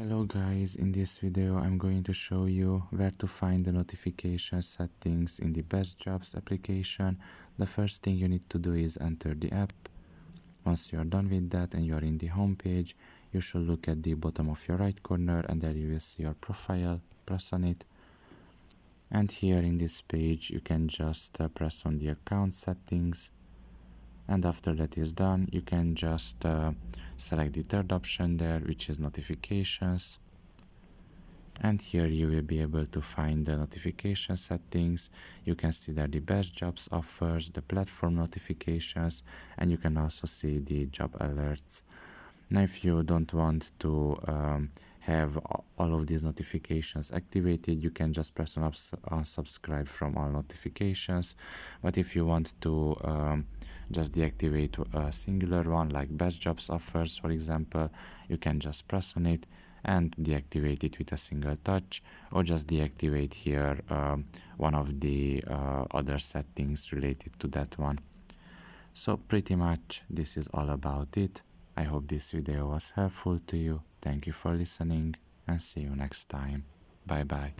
Hello guys, in this video I'm going to show you where to find the notification settings in the BestJobs application. The first thing you need to do is enter the app. Once you are done with that and you are in the home page, you should look at the bottom of your right corner and there you will see your profile. Press on it. And here in this page you can just press on the account settings. And after that is done, you can just select the third option there, which is notifications. And here you will be able to find the notification settings. You can see there the BestJobs offers, the platform notifications, and you can also see the job alerts. Now if you don't want to have all of these notifications activated, you can just press on unsubscribe from all notifications. But if you want to just deactivate a singular one, like BestJobs offers for example, you can just press on it and deactivate it with a single touch, or just deactivate here one of the other settings related to that one. So pretty much this is all about it. I hope this video was helpful to you. Thank you for listening and see you next time. Bye bye.